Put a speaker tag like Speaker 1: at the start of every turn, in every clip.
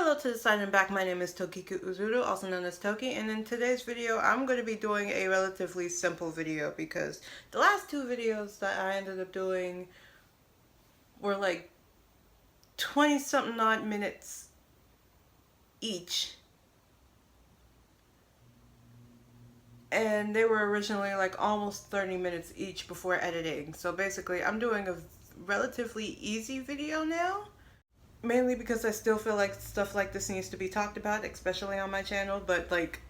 Speaker 1: Hello to the side and back, my name is Tokiku Uzuru, also known as Toki, and in today's video I'm going to be doing a relatively simple video because the last two videos that I ended up doing were like 20 something odd minutes each, and they were originally like almost 30 minutes each before editing. So basically I'm doing a relatively easy video now. Mainly because I still feel like stuff like this needs to be talked about, especially on my channel, but like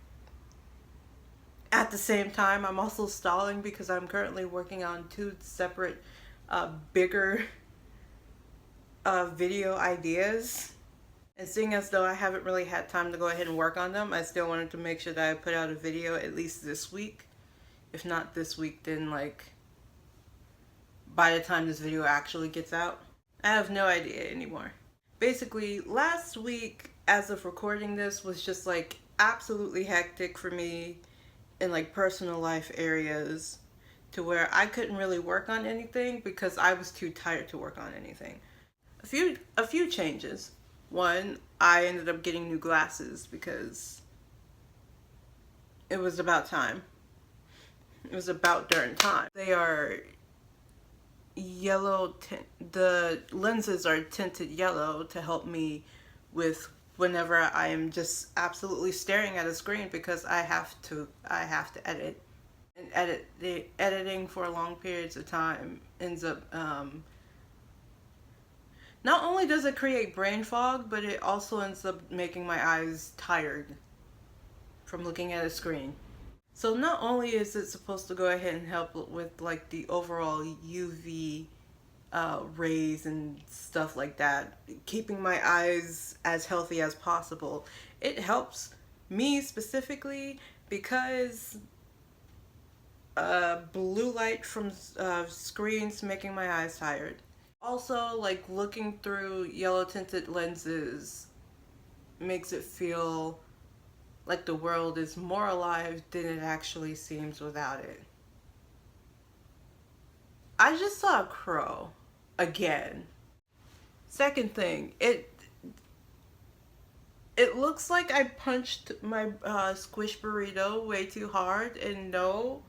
Speaker 1: at the same time I'm also stalling because I'm currently working on two separate bigger video ideas. And seeing as though I haven't really had time to go ahead and work on them, I still wanted to make sure that I put out a video at least this week. If not this week, then like by the time this video actually gets out. I have no idea anymore. Basically, last week, as of recording this, was just like absolutely hectic for me in like personal life areas to where I couldn't really work on anything because I was too tired to work on anything. A few changes. One, I ended up getting new glasses because it was about time. It was about darn time. They are yellow the lenses are tinted yellow to help me with whenever I am just absolutely staring at a screen because I have to edit, and the editing for long periods of time ends up not only does it create brain fog, but it also ends up making my eyes tired from looking at a screen. So not only is it supposed to go ahead and help with like the overall UV rays and stuff like that, keeping my eyes as healthy as possible, it helps me specifically because blue light from screens making my eyes tired. Also, like looking through yellow tinted lenses makes it feel like the world is more alive than it actually seems without it. I just saw a crow again. Second thing, it looks like I punched my squish burrito way too hard, and no,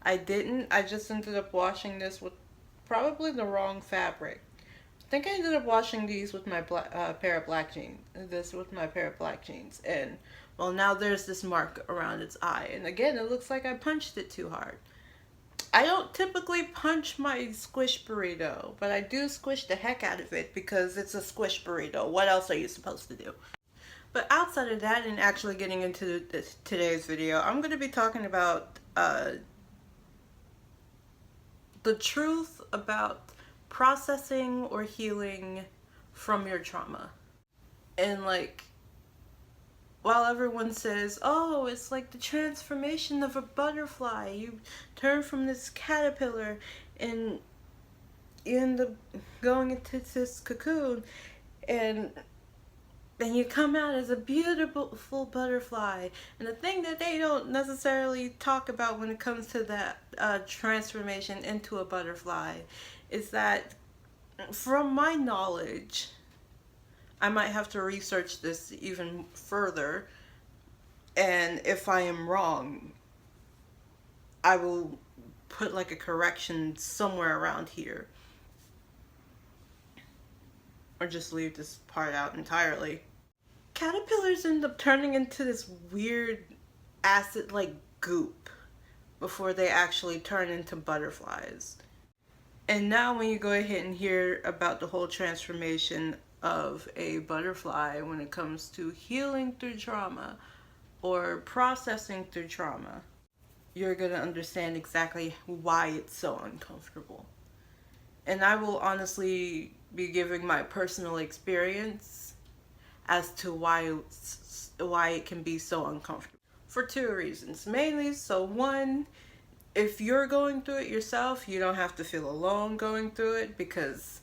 Speaker 1: I didn't. I just ended up washing this with probably the wrong fabric. I think I ended up washing these with my pair of black jeans. And well, now there's this mark around its eye, and again, it looks like I punched it too hard. I don't typically punch my squish burrito, but I do squish the heck out of it because it's a squish burrito. What else are you supposed to do? But outside of that, and actually getting into today's video, I'm going to be talking about the truth about processing or healing from your trauma. And like, while everyone says, oh, it's like the transformation of a butterfly, you turn from this caterpillar and you end up going into this cocoon, and then you come out as a beautiful butterfly. And the thing that they don't necessarily talk about when it comes to that transformation into a butterfly is that, from my knowledge, I might have to research this even further, and if I am wrong, I will put like a correction somewhere around here, or just leave this part out entirely. Caterpillars end up turning into this weird acid-like goop before they actually turn into butterflies. And now when you go ahead and hear about the whole transformation of a butterfly when it comes to healing through trauma or processing through trauma, you're going to understand exactly why it's so uncomfortable. And I will honestly be giving my personal experience as to why it can be so uncomfortable. For two reasons, mainly. So one, if you're going through it yourself, you don't have to feel alone going through it, because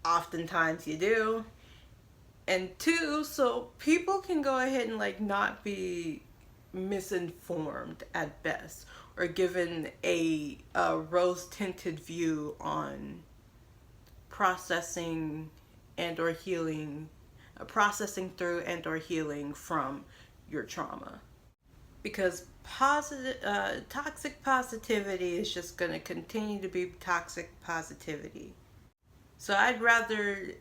Speaker 1: oftentimes you do. And two, so people can go ahead and like not be misinformed at best, or given a rose-tinted view on processing and or healing processing through and or healing from your trauma. Because toxic positivity is just going to continue to be toxic positivity. So I'd rather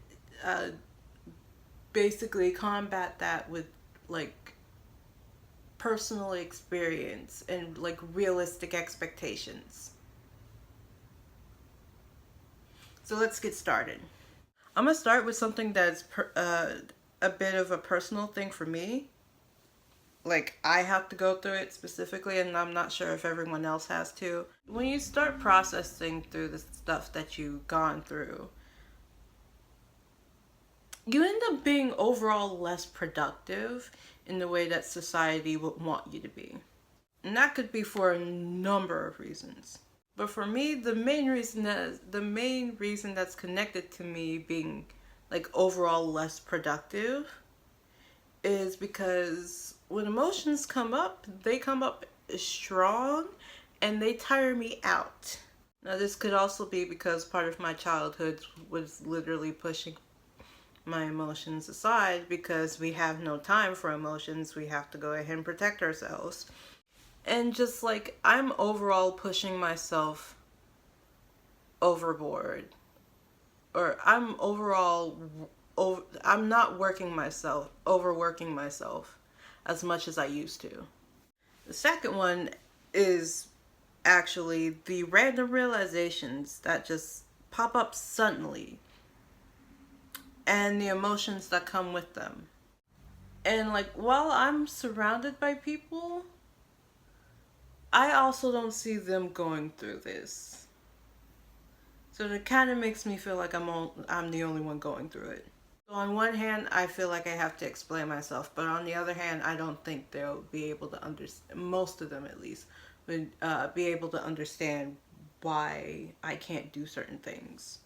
Speaker 1: uh, basically combat that with like personal experience and like realistic expectations. So let's get started. I'm gonna start with something that's a bit of a personal thing for me. Like, I have to go through it specifically, and I'm not sure if everyone else has to. When you start processing through the stuff that you've gone through, you end up being overall less productive in the way that society would want you to be. And that could be for a number of reasons. But for me, the main reason that's connected to me being like overall less productive is because when emotions come up, they come up strong and they tire me out. Now, this could also be because part of my childhood was literally pushing my emotions aside because we have no time for emotions. We have to go ahead and protect ourselves. And just like, I'm overall pushing myself overboard. Or I'm not overworking myself as much as I used to. The second one is actually the random realizations that just pop up suddenly and the emotions that come with them. And like, while I'm surrounded by people, I also don't see them going through this. So it kind of makes me feel like I'm the only one going through it. So on one hand, I feel like I have to explain myself, but on the other hand, I don't think they'll be able to understand, most of them at least, would be able to understand why I can't do certain things.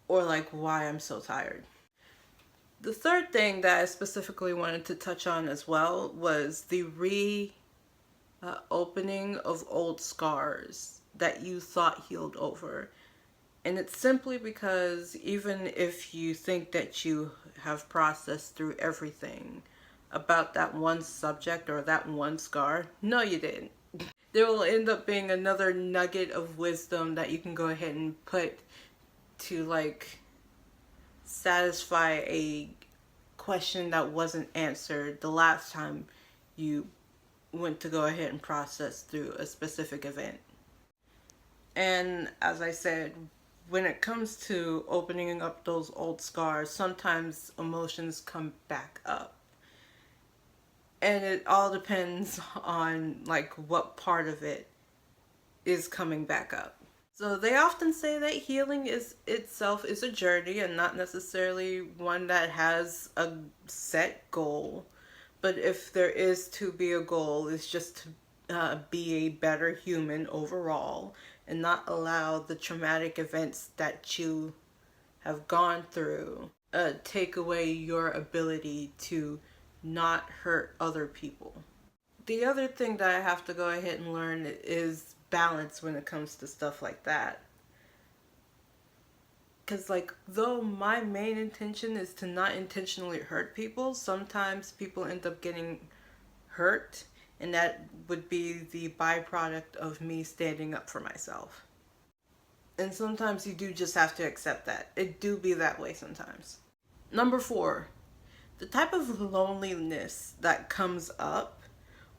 Speaker 1: Or like why I'm so tired. The third thing that I specifically wanted to touch on as well was the opening of old scars that you thought healed over. And it's simply because even if you think that you have processed through everything about that one subject or that one scar, no, you didn't. There will end up being another nugget of wisdom that you can go ahead and put to like satisfy a question that wasn't answered the last time you went to go ahead and process through a specific event. And as I said, when it comes to opening up those old scars, sometimes emotions come back up. And it all depends on like what part of it is coming back up. So they often say that healing is itself is a journey and not necessarily one that has a set goal. But if there is to be a goal, it's just to be a better human overall and not allow the traumatic events that you have gone through take away your ability to not hurt other people. The other thing that I have to go ahead and learn is balance when it comes to stuff like that. Because like, though my main intention is to not intentionally hurt people, sometimes people end up getting hurt, and that would be the byproduct of me standing up for myself. And sometimes you do just have to accept that. It do be that way sometimes. Number 4, the type of loneliness that comes up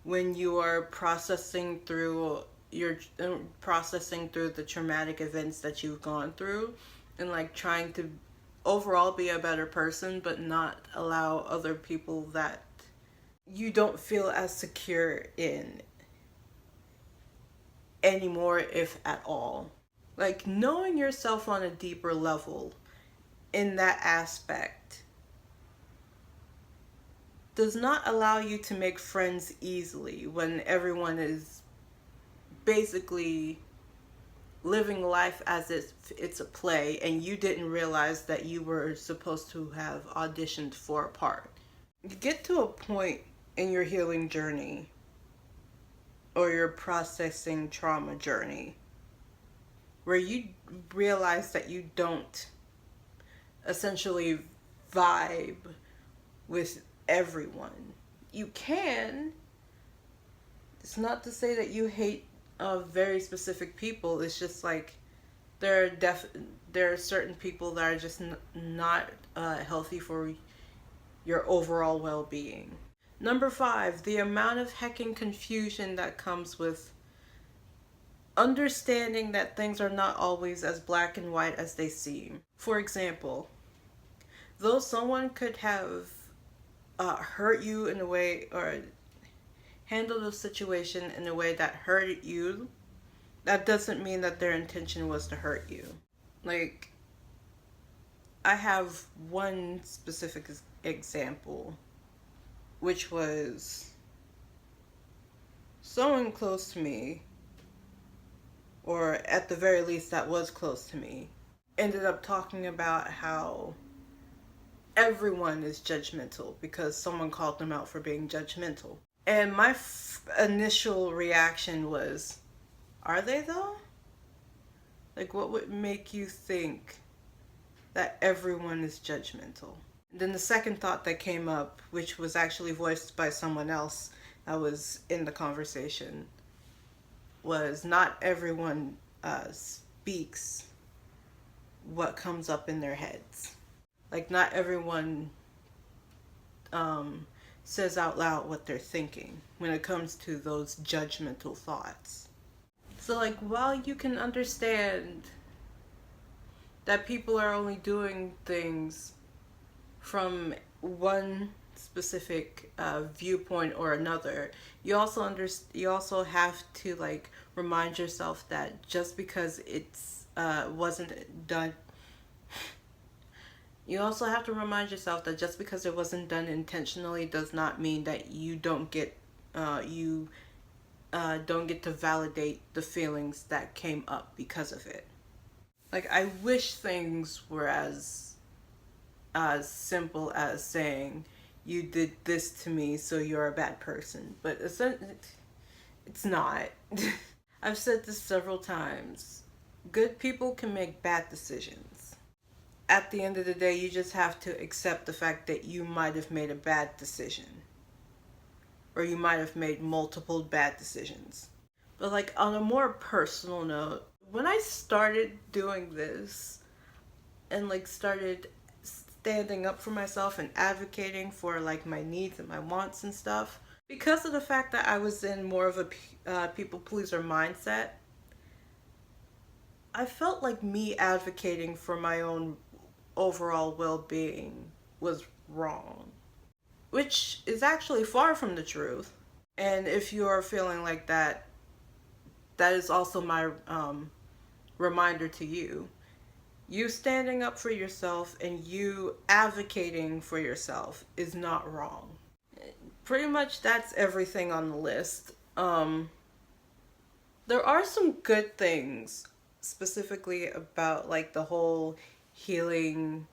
Speaker 1: when you are processing through the traumatic events that you've gone through and like trying to overall be a better person but not allow other people that you don't feel as secure in anymore, if at all. Like, knowing yourself on a deeper level in that aspect does not allow you to make friends easily when everyone is basically living life as if it's a play and you didn't realize that you were supposed to have auditioned for a part. You get to a point in your healing journey or your processing trauma journey where you realize that you don't essentially vibe with everyone. You can. It's not to say that you hate very specific people. It's just like there are there are certain people that are just not healthy for your overall well-being. Number 5, the amount of hecking confusion that comes with understanding that things are not always as black and white as they seem. For example, though someone could have hurt you in a way, or handled a situation in a way that hurt you, that doesn't mean that their intention was to hurt you. Like, I have one specific example, which was someone close to me, or at the very least that was close to me, ended up talking about how everyone is judgmental because someone called them out for being judgmental. And my initial reaction was, are they though? Like, what would make you think that everyone is judgmental? Then the second thought that came up, which was actually voiced by someone else that was in the conversation, was not everyone speaks what comes up in their heads. Like, not everyone says out loud what they're thinking when it comes to those judgmental thoughts. So, like, while you can understand that people are only doing things from one specific viewpoint or another, you also have to, like, remind yourself that just because it's wasn't done. You also have to remind yourself that just because it wasn't done intentionally does not mean that you don't get to validate the feelings that came up because of it. Like, I wish things were as simple as saying, you did this to me, so you're a bad person. But it's not. I've said this several times. Good people can make bad decisions. At the end of the day, you just have to accept the fact that you might have made a bad decision. Or you might have made multiple bad decisions. But, like, on a more personal note, when I started doing this and, like, started standing up for myself and advocating for, like, my needs and my wants and stuff, because of the fact that I was in more of a people pleaser mindset, I felt like me advocating for my own overall well-being was wrong, which is actually far from the truth. And if you're feeling like that, that is also my reminder to you. You standing up for yourself and you advocating for yourself is not wrong. Pretty much that's everything on the list. There are some good things specifically about, like, the whole healing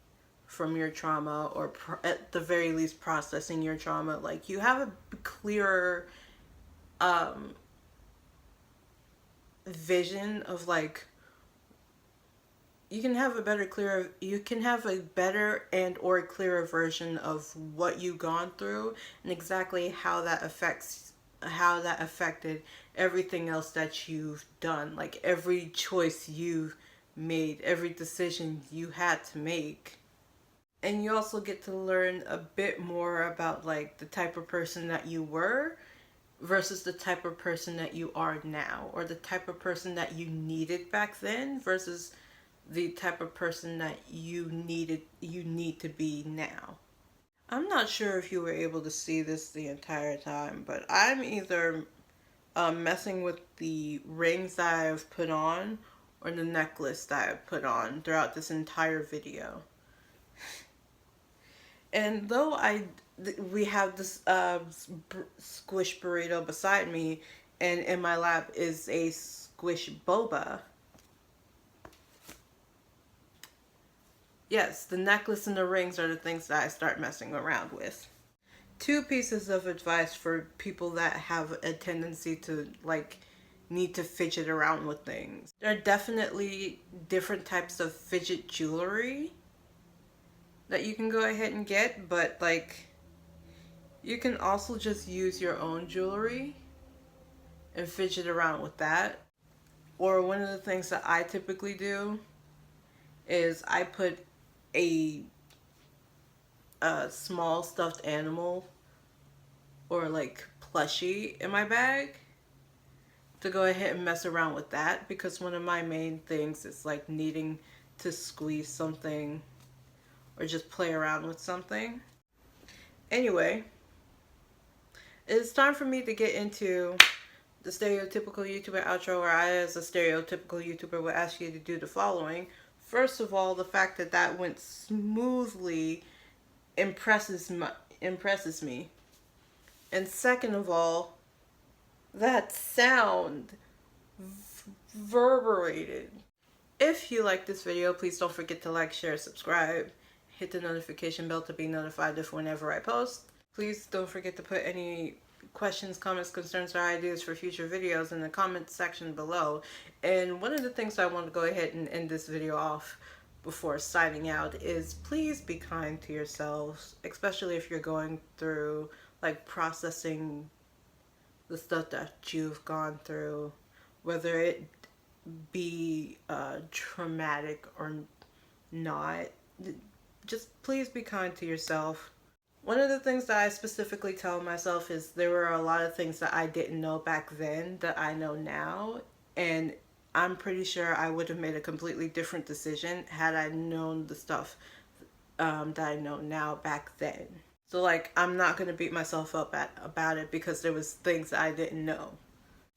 Speaker 1: from your trauma, or at the very least processing your trauma. Like, you have a clearer vision of, like, you can have a better and or clearer version of what you've gone through and exactly how that affected everything else that you've done. Like, every choice you've made, every decision you had to make. And you also get to learn a bit more about, like, the type of person that you were versus the type of person that you are now, or the type of person that you needed back then versus the type of person that you need to be now. I'm not sure if you were able to see this the entire time, but I'm either messing with the rings that I've put on or the necklace that I've put on throughout this entire video. And though we have this squish burrito beside me, and in my lap is a squish boba. Yes, the necklace and the rings are the things that I start messing around with. 2 pieces of advice for people that have a tendency to, like, need to fidget around with things. There are definitely different types of fidget jewelry. that you can go ahead and get, but like you can also just use your own jewelry and fidget around with that. Or one of the things that I typically do is I put a, a small stuffed animal or like plushie in my bag to go ahead and mess around with that, because one of my main things is like needing to squeeze something or just play around with something. Anyway, it's time for me to get into the stereotypical YouTuber outro, where I, as a stereotypical YouTuber, would ask you to do the following. First of all, the fact that that went smoothly impresses me. And second of all, that sound reverberated. If you like this video, please don't forget to like, share, subscribe. Hit the notification bell to be notified if whenever I post. Please don't forget to put any questions, comments, concerns, or ideas for future videos in the comment section below. And one of the things I want to go ahead and end this video off before signing out is please be kind to yourselves, especially if you're going through like processing the stuff that you've gone through, whether it be traumatic or not. Just please be kind to yourself. One of the things that I specifically tell myself is there were a lot of things that I didn't know back then that I know now, and I'm pretty sure I would have made a completely different decision had I known the stuff that I know now back then. So like, I'm not going to beat myself up about it because there was things that I didn't know.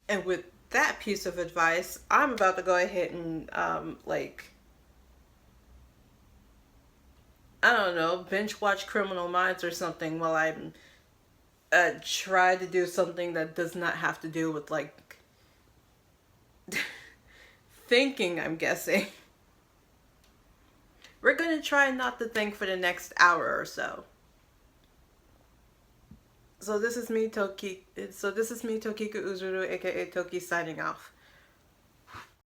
Speaker 1: And with that piece of advice, I'm about to go ahead and like, I don't know, binge watch Criminal Minds or something while I'm try to do something that does not have to do with like thinking, I'm guessing. We're gonna try not to think for the next hour or so. So this is me, Tokiko Uzuru, aka Toki, signing off.